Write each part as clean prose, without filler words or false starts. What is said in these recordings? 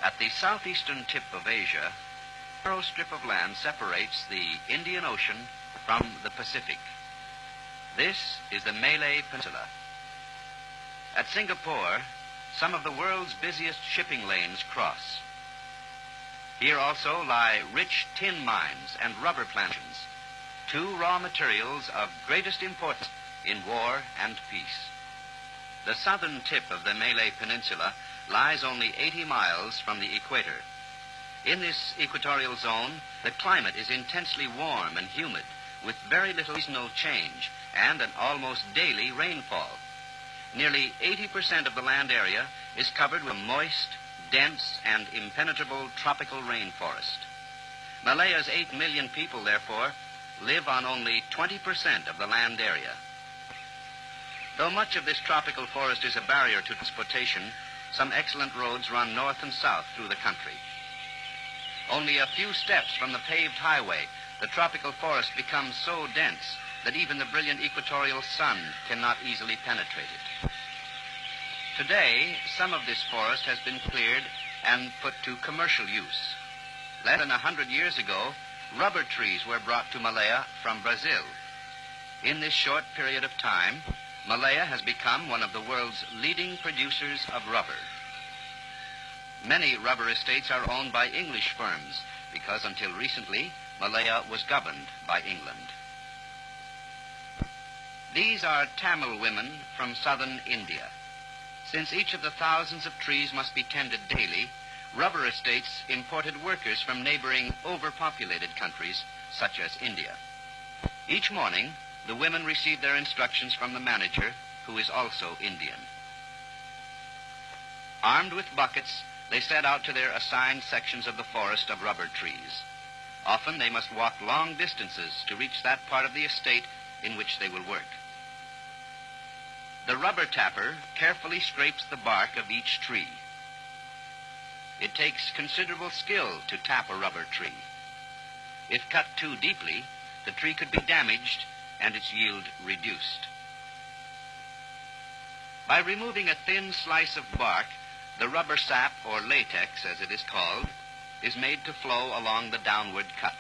At the southeastern tip of Asia, a narrow strip of land separates the Indian Ocean from the Pacific. This is the Malay Peninsula. At Singapore, some of the world's busiest shipping lanes cross. Here also lie rich tin mines and rubber plantations, two raw materials of greatest importance in war and peace. The southern tip of the Malay Peninsula lies only 80 miles from the equator. In this equatorial zone, the climate is intensely warm and humid, with very little seasonal change and an almost daily rainfall. Nearly 80% of the land area is covered with a moist, dense, and impenetrable tropical rainforest. Malaya's 8 million people, therefore, live on only 20% of the land area. Though much of this tropical forest is a barrier to transportation, some excellent roads run north and south through the country. Only a few steps from the paved highway, the tropical forest becomes so dense that even the brilliant equatorial sun cannot easily penetrate it. Today, some of this forest has been cleared and put to commercial use. Less than 100 years ago, rubber trees were brought to Malaya from Brazil. In this short period of time, Malaya has become one of the world's leading producers of rubber. Many rubber estates are owned by English firms because until recently, Malaya was governed by England. These are Tamil women from southern India. Since each of the thousands of trees must be tended daily, rubber estates imported workers from neighboring overpopulated countries such as India. Each morning, the women receive their instructions from the manager, who is also Indian. Armed with buckets, they set out to their assigned sections of the forest of rubber trees. Often they must walk long distances to reach that part of the estate in which they will work. The rubber tapper carefully scrapes the bark of each tree. It takes considerable skill to tap a rubber tree. If cut too deeply, the tree could be damaged and its yield reduced. By removing a thin slice of bark, the rubber sap, or latex as it is called, is made to flow along the downward cut.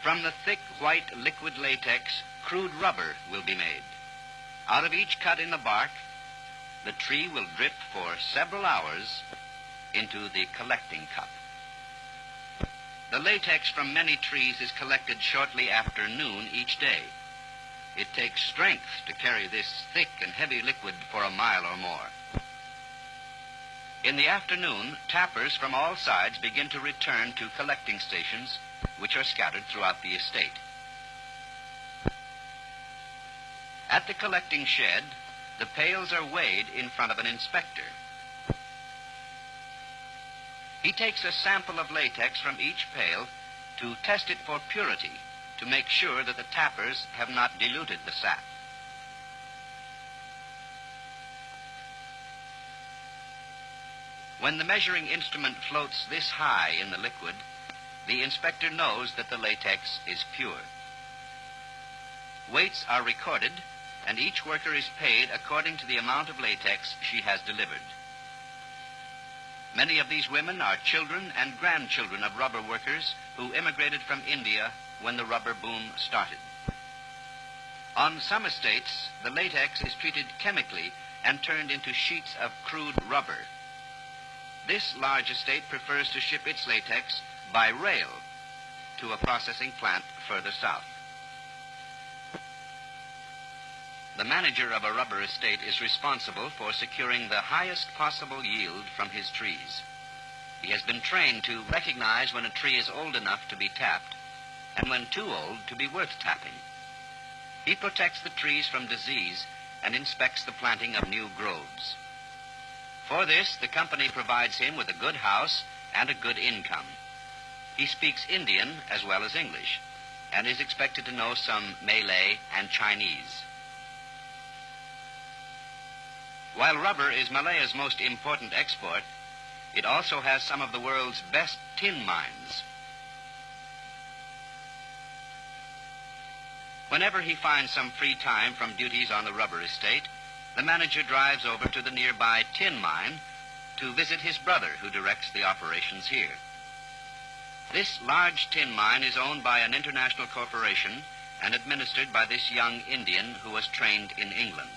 From the thick white liquid latex, crude rubber will be made. Out of each cut in the bark, the tree will drip for several hours into the collecting cup. The latex from many trees is collected shortly after noon each day. It takes strength to carry this thick and heavy liquid for a mile or more. In the afternoon, tappers from all sides begin to return to collecting stations, which are scattered throughout the estate. At the collecting shed, the pails are weighed in front of an inspector. He takes a sample of latex from each pail to test it for purity, to make sure that the tappers have not diluted the sap. When the measuring instrument floats this high in the liquid, the inspector knows that the latex is pure. Weights are recorded, and each worker is paid according to the amount of latex she has delivered. Many of these women are children and grandchildren of rubber workers who immigrated from India when the rubber boom started. On some estates, the latex is treated chemically and turned into sheets of crude rubber. This large estate prefers to ship its latex by rail to a processing plant further south. The manager of a rubber estate is responsible for securing the highest possible yield from his trees. He has been trained to recognize when a tree is old enough to be tapped and when too old to be worth tapping. He protects the trees from disease and inspects the planting of new groves. For this, the company provides him with a good house and a good income. He speaks Indian as well as English and is expected to know some Malay and Chinese. While rubber is Malaya's most important export, it also has some of the world's best tin mines. Whenever he finds some free time from duties on the rubber estate, the manager drives over to the nearby tin mine to visit his brother who directs the operations here. This large tin mine is owned by an international corporation and administered by this young Indian who was trained in England.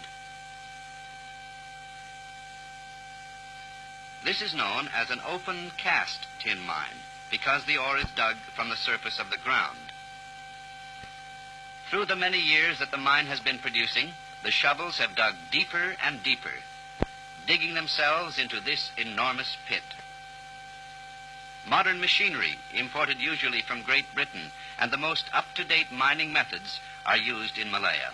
This is known as an open cast tin mine because the ore is dug from the surface of the ground. Through the many years that the mine has been producing, the shovels have dug deeper and deeper, digging themselves into this enormous pit. Modern machinery, imported usually from Great Britain, and the most up-to-date mining methods are used in Malaya.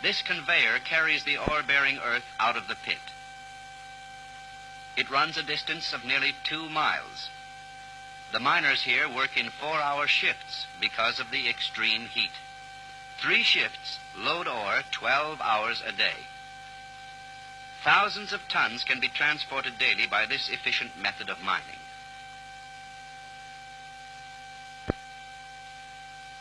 This conveyor carries the ore-bearing earth out of the pit. It runs a distance of nearly 2 miles. The miners here work in 4-hour shifts because of the extreme heat. 3 shifts load ore 12 hours a day. Thousands of tons can be transported daily by this efficient method of mining.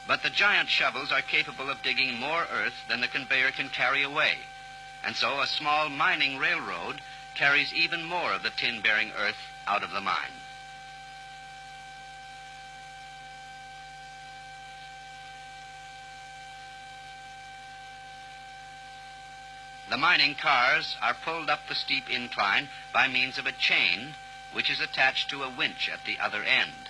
But the giant shovels are capable of digging more earth than the conveyor can carry away, and so a small mining railroad carries even more of the tin-bearing earth out of the mine. The mining cars are pulled up the steep incline by means of a chain which is attached to a winch at the other end.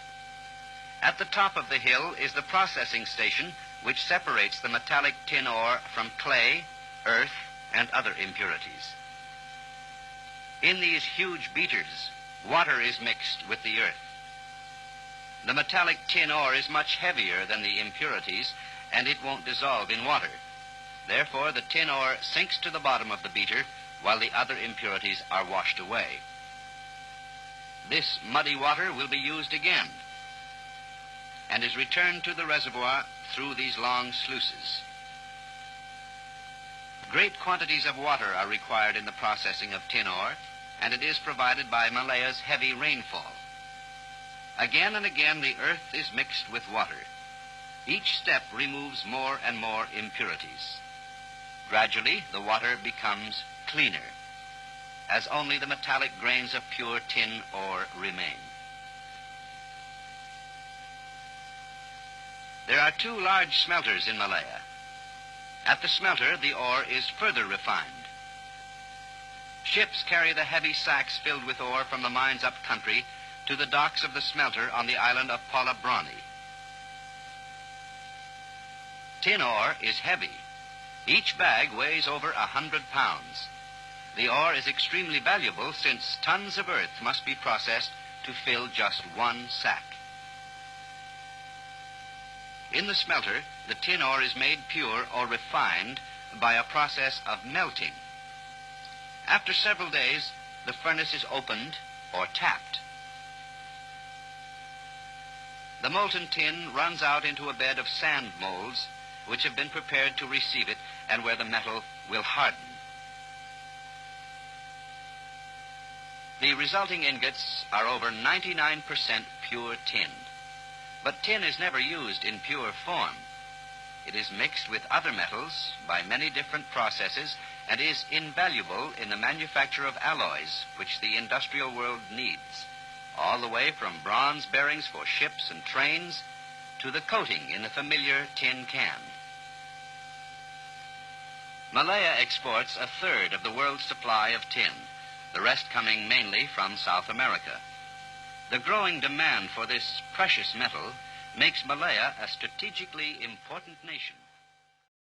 At the top of the hill is the processing station which separates the metallic tin ore from clay, earth, and other impurities. In these huge beaters, water is mixed with the earth. The metallic tin ore is much heavier than the impurities, and it won't dissolve in water. Therefore, the tin ore sinks to the bottom of the beater while the other impurities are washed away. This muddy water will be used again and is returned to the reservoir through these long sluices. Great quantities of water are required in the processing of tin ore, and it is provided by Malaya's heavy rainfall. Again and again the earth is mixed with water. Each step removes more and more impurities. Gradually, the water becomes cleaner, as only the metallic grains of pure tin ore remain. There are 2 large smelters in Malaya. At the smelter, the ore is further refined. Ships carry the heavy sacks filled with ore from the mines up country to the docks of the smelter on the island of Palabrani. Tin ore is heavy. Each bag weighs over 100 pounds. The ore is extremely valuable since tons of earth must be processed to fill just 1 sack. In the smelter, the tin ore is made pure or refined by a process of melting. After several days, the furnace is opened or tapped. The molten tin runs out into a bed of sand molds which have been prepared to receive it and where the metal will harden. The resulting ingots are over 99% pure tin. But tin is never used in pure form. It is mixed with other metals by many different processes and is invaluable in the manufacture of alloys which the industrial world needs, all the way from bronze bearings for ships and trains to the coating in the familiar tin can. Malaya exports 1/3 of the world's supply of tin, the rest coming mainly from South America. The growing demand for this precious metal makes Malaya a strategically important nation.